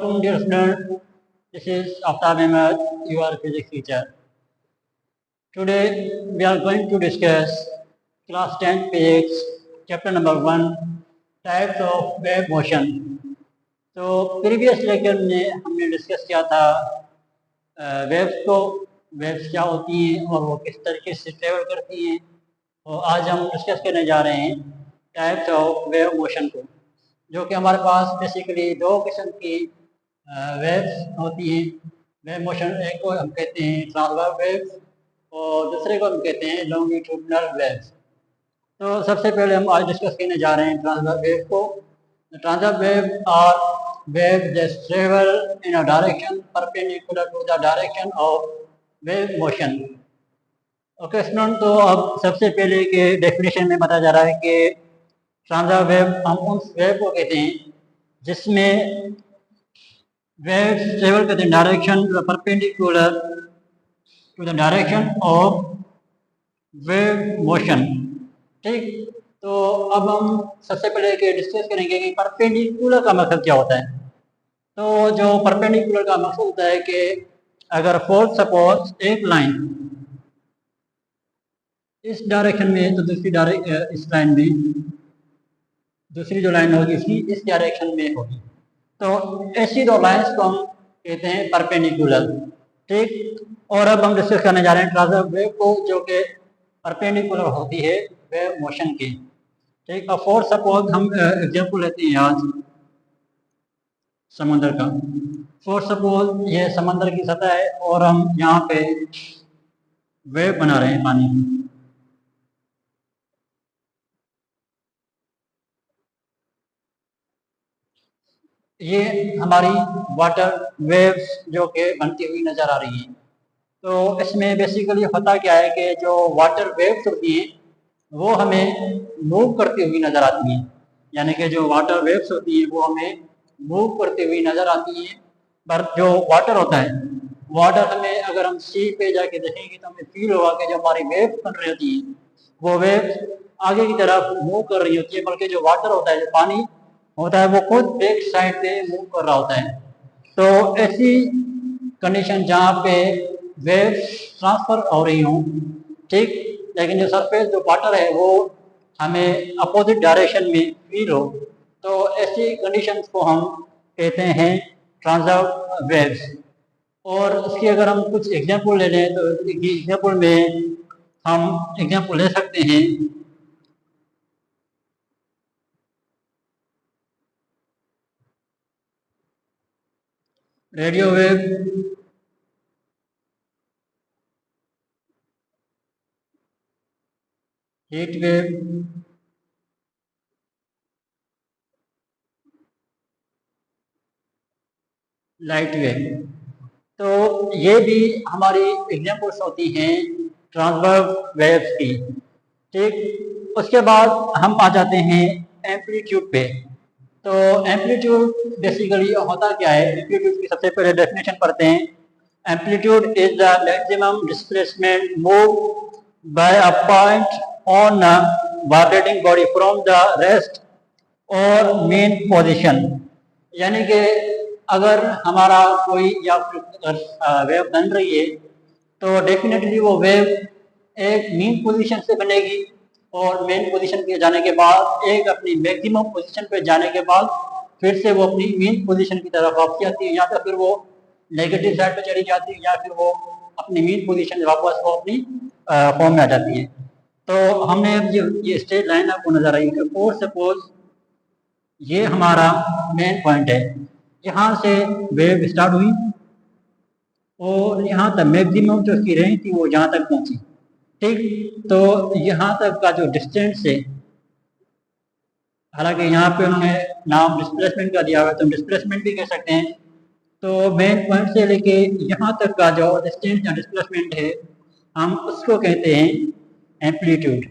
Welcome dear student, this is Aftab Ahmed, your physics teacher. Today we are going to discuss class 10 physics, chapter number 1, types of wave motion. तो previous lecture में हमने discuss किया था waves क्या होती हैं और वो किस तरीके से ट्रेवल करती हैं, और आज हम डिस्कस करने जा रहे हैं टाइप्स ऑफ वेव मोशन को, जो कि हमारे पास बेसिकली दो किस्म की वेव्स होती हैं वेव मोशन। एक को हम कहते हैं ट्रांसवर्स वेव्स और दूसरे को हम कहते हैं लॉन्गिट्यूडिनल वेव्स। तो सबसे पहले हम आज डिस्कस करने जा रहे हैं ट्रांसवर्स वेव को। Transverse wave are wave that travel in a direction perpendicular to the direction of wave motion. Okay student, तो अब सबसे पहले के डेफिनेशन में बताया जा रहा है कि ट्रांसवर्स वेव हम उस वेव को कहते हैं जिसमें वेव्स ट्रेवल करते हैं direction perpendicular to the direction of wave motion. ठीक, तो अब हम सबसे पहले के डिस्कस करेंगे कि परपेंडिकुलर का मतलब क्या होता है। तो जो परपेंडिकुलर का मकसद होता है कि अगर फॉर सपोज एक लाइन इस डायरेक्शन में है तो इस लाइन में दूसरी जो लाइन होगी इसकी इस डायरेक्शन में होगी, तो ऐसी दो लाइंस को हम कहते हैं परपेंडिकुलर। ठीक, और अब हम डिस्कस करने जा रहे हैं ट्रांसवर्स वेव को, जो कि परपेंडिकुलर होती है वेव मोशन की। ठीक, अब फॉर सपोज हम एग्जांपल लेते हैं आज समंदर का। फॉर सपोज ये समंदर की सतह है और हम यहाँ पे वेव बना रहे हैं पानी की। ये हमारी वाटर वेव्स जो कि बनती हुई नजर आ रही है। तो इसमें बेसिकली होता क्या है कि जो वाटर वेव्स होती हैं वो हमें मूव करती हुई नजर आती हैं, यानी कि जो वाटर वेव्स होती हैं वो हमें मूव करती हुई नजर आती हैं। पर जो वाटर होता है, वाटर हमें अगर हम सी पे जाके देखेंगे तो हमें फील होगा कि जो हमारी वेव्स बन रही होती हैं वो वेव्स आगे की तरफ मूव कर रही होती है, बल्कि जो वाटर होता है, जो पानी होता है, वो खुद बैक साइड पे मूव कर रहा होता है। तो ऐसी कंडीशन जहाँ पे वेव्स ट्रांसफर हो रही हों, ठीक, लेकिन जो सरफेस जो वाटर है वो हमें अपोजिट डायरेक्शन में फील हो, तो ऐसी कंडीशंस को हम कहते हैं ट्रांसवर्स वेव्स। और इसकी अगर हम कुछ एग्जांपल ले लें तो एग्जांपल में हम एग्जांपल ले सकते हैं radio wave, heat wave, light wave. तो ये भी हमारी एग्जांपल्स होती हैं ट्रांसवर्स वेव्स की। ठीक, उसके बाद हम आ जाते हैं एम्पलीट्यूड पे। तो एम्पलीट्यूड बेसिकली होता क्या है, एम्पलीट्यूड की सबसे पहले डेफिनेशन पढ़ते हैं। Amplitude is the maximum displacement move by a point on a vibrating body from the rest और मेन पोजीशन। यानी कि अगर हमारा कोई या वेव बन रही है तो डेफिनेटली वो वेव एक मीन पोजीशन से बनेगी और मेन पोजीशन पे जाने के बाद एक अपनी मैक्सिमम पोजीशन पे जाने के बाद फिर से वो अपनी मीन पोजीशन की तरफ वापस आती है, या तो फिर वो नेगेटिव साइड पे चली जाती है, या फिर वो अपनी मीन पोजीशन वापस वो अपनी फॉर्म में आ जाती है। तो हमने अब ये स्ट्रेट लाइन आपको नजर आई है। फॉर सपोज ये हमारा मेन पॉइंट है, यहाँ से वेव स्टार्ट हुई और यहाँ तक मैक्सिमम जो इसकी रेंज थी वो यहाँ तक पहुंची। ठीक, तो यहाँ तक का जो डिस्टेंस है, हालांकि यहाँ पे उन्होंने नाम डिस्प्लेसमेंट का दिया हुआ है तो हम डिस्प्लेसमेंट भी कह सकते हैं। तो मेन पॉइंट से लेके यहाँ तक का जो डिस्टेंस या डिस्प्लेसमेंट है हम उसको कहते हैं एम्पलीट्यूड।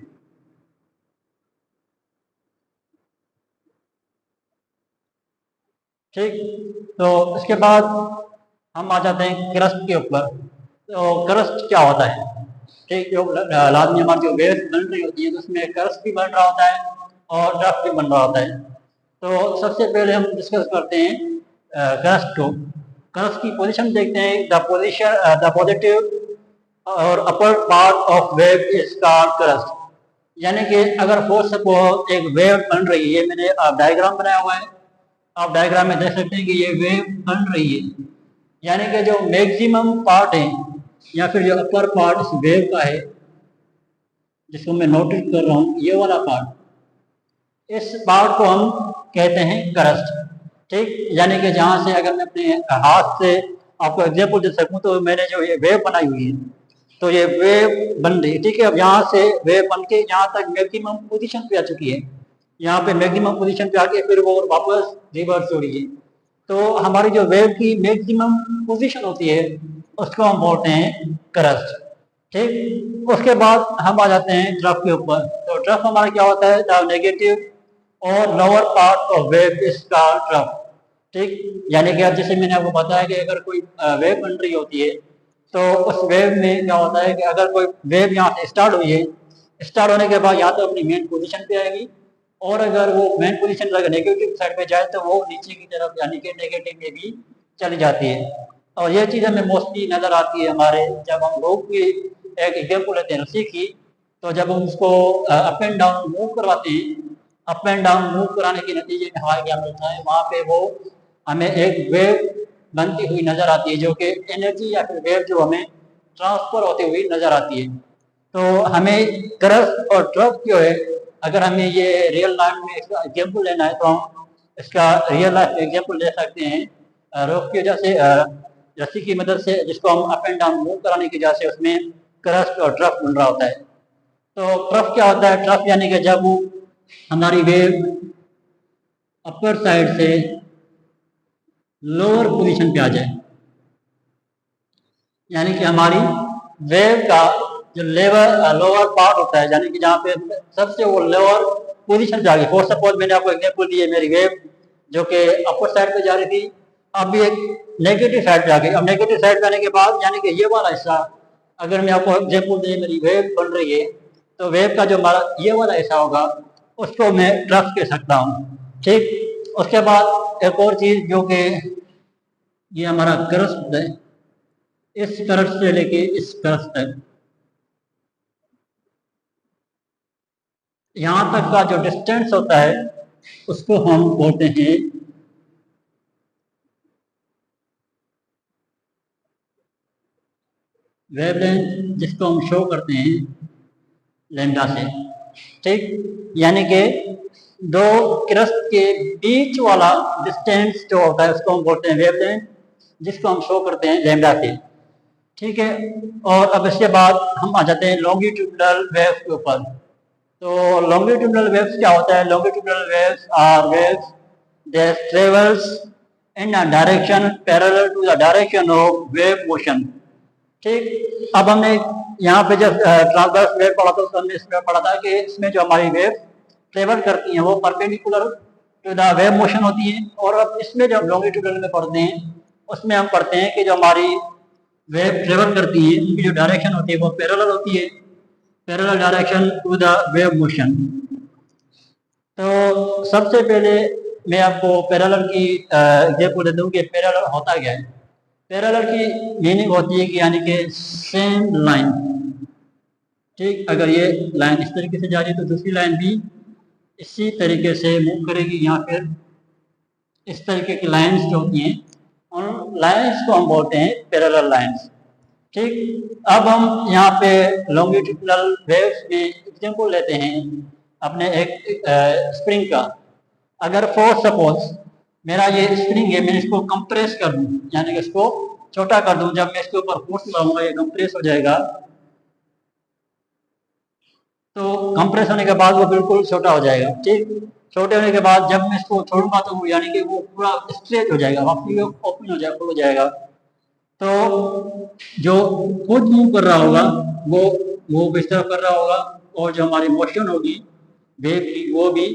ठीक, तो इसके बाद हम आ जाते हैं क्रस्ट के ऊपर। तो क्रस्ट क्या होता है? ठीक, जो लाजमी हमारी जो वेव्स बन रही होती है तो उसमें क्रस्ट भी बन रहा होता है और ड्रफ्ट भी बन रहा होता है। तो सबसे पहले हम डिस्कस करते हैं क्रस्ट को, क्रस्ट की पोजीशन देखते हैं। द पॉजिटिव और upper part of wave is called crust. यानी कि अगर फोर्स सपोज एक वेव बन रही है, मैंने डायग्राम बनाया हुआ है, आप डायग्राम में देख सकते हैं कि ये वेव बन रही है। यानी कि जो मैक्सिमम पार्ट है या फिर जो अपर पार्ट इस वेव का है, जिसको मैं नोटिस कर रहा हूँ, ये वाला पार्ट, इस पार्ट को हम कहते हैं क्रस्ट। ठीक, यानी कि जहाँ से अगर मैं अपने हाथ से आपको एग्जाम्पल दे सकूँ, तो मैंने जो ये वेव बनाई हुई है, तो ये वेव बन रही है। ठीक है, अब यहाँ से वेव बन के यहाँ तक मैक्सिमम पोजीशन पे आ चुकी है। यहाँ पे मैक्सिमम पोजीशन पे आके फिर वो वापस रिवर्स हो रही है। तो हमारी जो वेव की मैक्सिमम पोजीशन होती है उसको हम बोलते हैं क्रस्ट। ठीक, उसके बाद हम आ जाते हैं ड्रफ के ऊपर। तो ड्रफ हमारा क्या होता है? द नेगेटिव और lower part of wave is called trough. ठीक, यानी कि अब जैसे मैंने आपको बताया कि अगर कोई वेव बन रही होती है, तो उस वेव में क्या होता है कि अगर कोई वेव यहाँ से स्टार्ट हुई है, स्टार्ट होने के बाद या तो अपनी मेन पोजीशन पे आएगी, और अगर वो मेन पोजीशन अगर नेगेटिव साइड पे जाए तो वो नीचे की तरफ यानी कि नेगेटिव में भी चली जाती है। और ये चीज़ हमें मोस्टली नज़र आती है हमारे, जब हम रोप की एक एग्जाम्पल लेते हैं रस्सी की, तो जब हम उसको अप एंड डाउन मूव करवाते हैं, अप एंड डाउन मूव कराने के नतीजे में हमारे क्या मिलता है, वहाँ पे वो हमें एक वेव बनती हुई नजर आती है, जो कि एनर्जी या फिर वेव जो हमें ट्रांसफर होती हुई नजर आती है। तो हमें क्रस्ट और ड्रफ जो है, अगर हमें ये रियल लाइफ में इसका एग्जाम्पल लेना है, तो हम इसका रियल लाइफ एग्जाम्पल ले सकते हैं रोप की वजह से, रस्सी की मदद से, जिसको हम अप एंड डाउन मूव कराने की वजह से उसमें क्रस्ट और ड्रफ बन रहा होता है। तो ट्रफ क्या होता है? ट्रफ यानी कि जब हमारी वेव अपर साइड से लोअर पोजीशन पे आ जाए, यानी कि हमारी वेव का जो लोअर पार्ट होता है, यानी कि जहाँ पे सबसे वो लोअर पोजीशन पे आ गई। फॉर सपोज मैंने आपको एग्जांपल दी है, मेरी वेव जो कि अपर साइड पे जा रही थी, अब भी एक नेगेटिव साइड पे आ गई। अब नेगेटिव साइड पे आने के बाद यानी कि ये वाला हिस्सा, अगर मैं आपको एग्जांपल दे, मेरी वेव बन रही है, तो वेव का जो हमारा ये वाला हिस्सा होगा उसको मैं ट्रफ कह सकता हूँ। ठीक, उसके बाद एक और चीज जो कि ये हमारा क्रस्ट है, इस क्रस्ट से लेके इस क्रस्ट तक, यहाँ तक का जो डिस्टेंस होता है उसको हम बोलते हैं वेवलेंथ, जिसको हम शो करते हैं लैम्डा से। ठीक, यानी कि दो क्रस्ट के बीच वाला डिस्टेंस जो होता है उसको हम बोलते हैं वेवलेंथ, जिसको हम शो करते हैं लैम्डा से। ठीक है, और अब इसके बाद हम आ जाते हैं लॉन्गिट्यूडनल वेव्स के ऊपर। तो लॉन्गिट्यूडनल वेव्स क्या होता है? Longitudinal waves are waves that travels in a direction parallel to the direction of wave motion. ठीक, अब हमने यहाँ पे जब ट्रांसवर्स वेव पढ़ा था, तो हमने इसमें पढ़ा था कि इसमें जो हमारी वेव ट्रेवल करती हैं वो perpendicular to the wave motion होती है। और अब इसमें जो लॉन्गिट्यूडनल में पढ़ते हैं, उसमें हम पढ़ते हैं कि जो हमारी वेव ट्रेवल करती है उनकी जो डायरेक्शन होती है वो पैरेलल होती है, parallel direction to the wave motion. तो सबसे पहले मैं आपको पैरेलल की एग्जांपल दे दूं कि पैरेलल होता क्या है। पैरेलल की मीनिंग होती है कि यानी कि सेम लाइन। ठीक, अगर ये लाइन इस तरीके से जा रही है तो दूसरी लाइन भी इसी तरीके से मूव करेगी, या फिर इस तरीके की लाइंस जो होती हैं उन लाइंस को हम बोलते हैं पैरेलल लाइंस। ठीक, अब हम यहाँ पे लॉन्गिट्यूडनल वेव्स में एग्जांपल लेते हैं अपने एक स्प्रिंग का। अगर फॉर सपोज मेरा ये स्प्रिंग है, मैं इसको कंप्रेस कर दूं, यानी कि इसको छोटा कर दूं, जब मैं इसके ऊपर फोर्स लगाऊंगा ये कंप्रेस हो जाएगा। तो कंप्रेस होने के बाद वो बिल्कुल छोटा हो जाएगा। ठीक, छोटे होने के बाद जब मैं इसको छोड़ूंगा तो वो यानी कि वो पूरा स्ट्रेच हो जाएगा, वापस ओपन हो जाएगा, खुल हो जाएगा। तो जो खुद मूव कर रहा होगा वो मूव इस तरफ कर रहा होगा, और जो हमारी मोशन होगी वेव की वो भी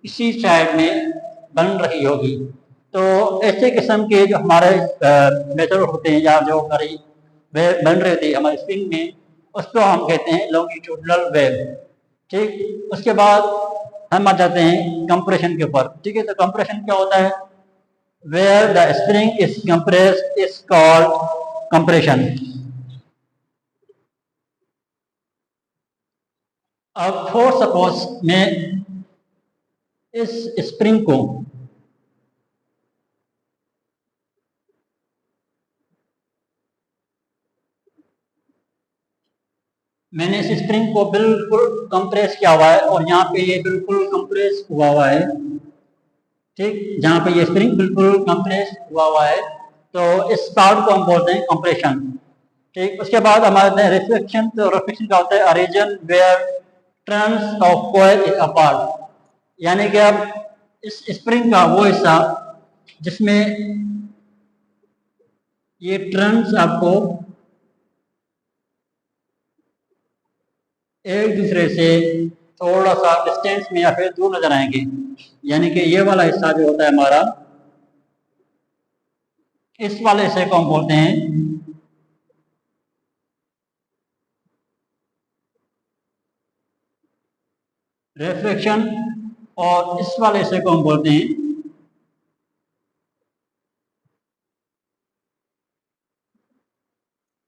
इसी साइड में बन रही होगी। तो ऐसे किस्म के जो हमारे मेथड होते हैं, या जो हमारी वेव बन रही थी हमारे स्प्रिंग में, उसको हम कहते हैं लॉन्गिट्यूडनल वेव। ठीक, उसके बाद हम आ जाते हैं कंप्रेशन के ऊपर। ठीक है, तो कंप्रेशन क्या होता है? where the spring is compressed is called compression. अब फॉर सपोज मैं इस स्प्रिंग को मैंने इस स्प्रिंग को बिल्कुल कंप्रेस किया हुआ है और यहाँ पे ये बिल्कुल कंप्रेस हुआ है, ठीक, जहाँ पे ये स्प्रिंग बिल्कुल कंप्रेस हुआ है, तो इस पार्ट को हम बोलते हैं कंप्रेशन, ठीक। उसके बाद हमारे रिफ्लेक्शन, तो रिफ्लेक्शन का होता है region where turns of coil is apart, यानी कि अब इस स्प्रिंग का वो हिस्सा जिसमें ये टर्न्स आपको एक दूसरे से थोड़ा सा डिस्टेंस में या फिर दूर नजर आएंगे, यानी कि ये वाला हिस्सा जो होता है हमारा, इस वाले हिस्से को हम बोलते हैं रिफ्लेक्शन और इस वाले हिस्से को हम बोलते हैं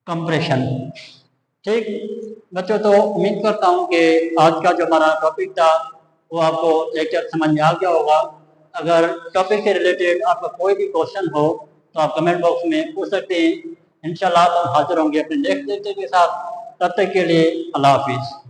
कंप्रेशन, ठीक। बच्चों, तो उम्मीद करता हूं कि आज का जो हमारा टॉपिक था वो आपको लेक्चर समझ में आ गया होगा। अगर टॉपिक से रिलेटेड आपका कोई भी क्वेश्चन हो तो आप कमेंट बॉक्स में पूछ सकते हैं। इंशाल्लाह हम हाजिर होंगे अपने नेक्स्ट लेक्चर के साथ। तब तक के लिए अल्लाह हाफिज़।